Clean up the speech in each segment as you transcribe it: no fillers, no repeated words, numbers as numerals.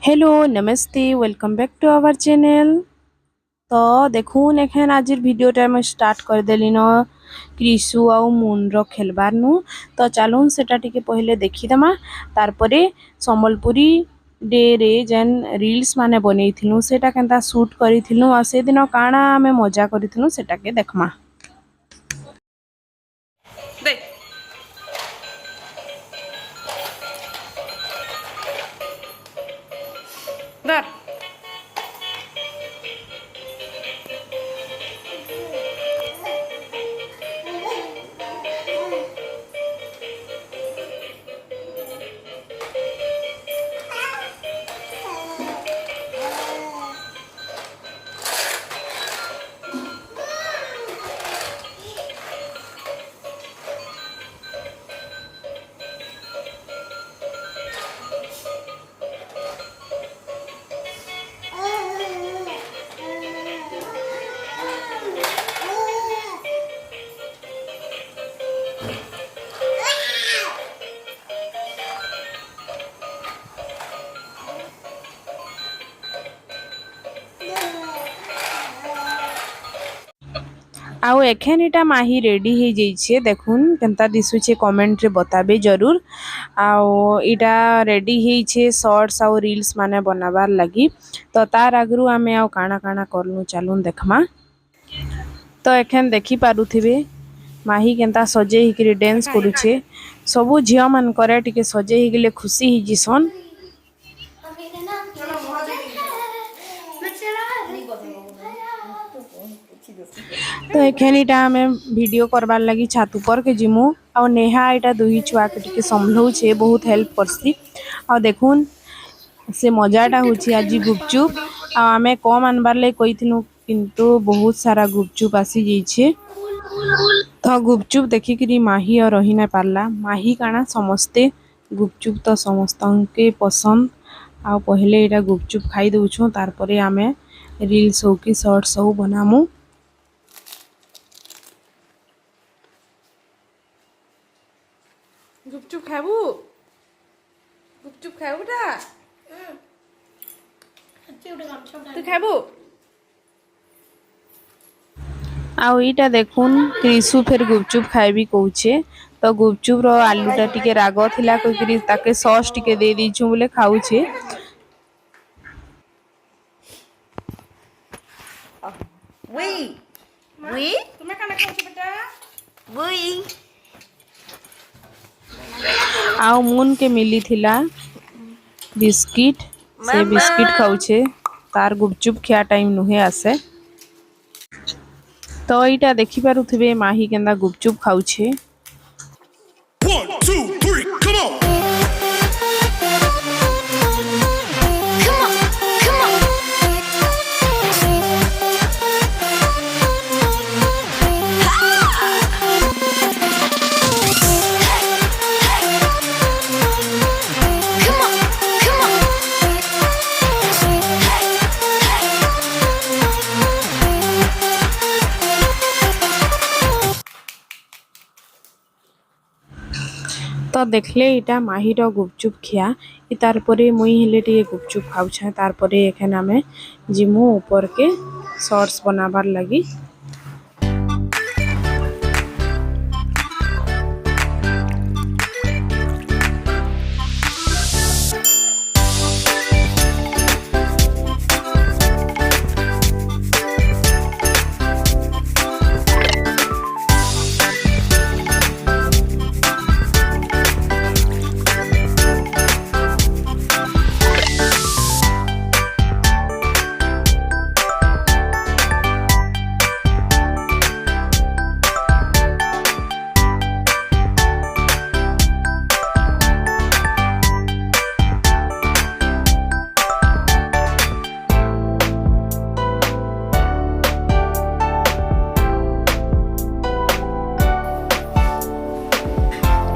Hello नमस्ते welcome back to our channel. तो देखून एखन आज वीडियोटा मैं स्टार्ट कर देली न क्रिशु आउ मून रो खेलबार नु। तो चलून सेटा टिके पहले देखीदमा तार परे संबलपुरी डे रे जेन रील्स माने बनैथिनु सेटा केनता शूट करिथिनु आ से दिन काना हमें मजा करिथिनु सेटा के देखमा। देख धर आउ एखन इटा माही रेडी हो जाइए देखून केनता दिशुचे कमेंट रे बताबे जरूर। आउ इटा रेडी होइछे शॉर्ट्स आउ रील्स माने बनाबार लगी। तो तार आगरू आमे आउ काना काना करलु चलून देखमा। तो एखन देखि पारुथिबे माही केनता सजे हिकरी डांस करूछे। सबु झिया मन करे टिके सजे हिगले खुशी हि जिसन। तो एखनिटा हमें वीडियो करबार लगी छात ऊपर के जिमु आ नेहा इटा दुही छुआ के टिके संभलौछे बहुत हेल्प करसी। आ देखून से मजाटा होछि आज गुपचुप आ हमें कम आनबार ले कइथिनु किंतु बहुत सारा गुपचुप आसी जाइछे। तो गुपचुप देखि करी माही और रही ना पारला। माही काना समस्ते गुपचुप तो समस्तके पसंद आ पहले इटा गुपचुप खाई दउछु तार परे हमें रील्स हो कि शॉर्ट्स हो बनामु। गुपचुप खाबू गुपचुप खाबू टा तू खाबू आउ इटा देखून क्रिशु फिर गुपचुप खाइबी कहूछे। तो गुपचुप रो आलूटा टिके राग थिला ककरी ताके सॉस टिके दे दीछु बोले खाउछे। Wee. Wee. तुम्हें खाना खाओ बेटा Wee. आउ मून के मिली थिला बिस्किट से बिस्किट खाउछे तार गुपचुप खिया टाइम नुहे आसे। तो इटा देखि पारुथिबे माही केंदा गुपचुप खाउछे। 1, 2, 3, come on! Come on. Come on. Come on. Come on. तो देखले इटा माही रो गुपचुप खिया इ तार परे मुई हेले टिके गुपचुप खाउछे तार परे एखन हमें जिमु ऊपर के शॉर्ट्स बनाबार लगी।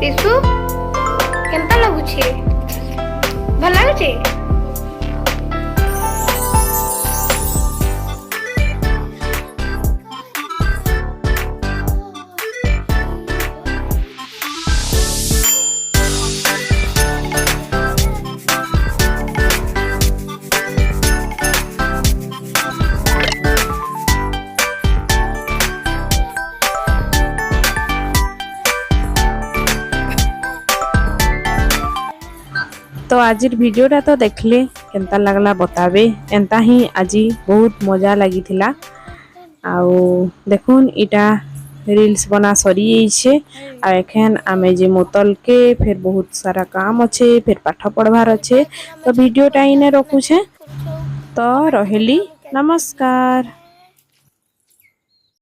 टिशु केनता लागुछे भल लागुछे। आजिर वीडियोटा तो देखले केनता लगला बताबे एंता ही आज बहुत मजा लगी आउ देखुन इटा रील्स बना सरी जाइछे आ एखन आमे जे मोतल के फिर बहुत सारा काम अच्छे फिर पाठ पढ़वार अच्छे तो वीडियोटा इने रखुछे तो रहली नमस्कार।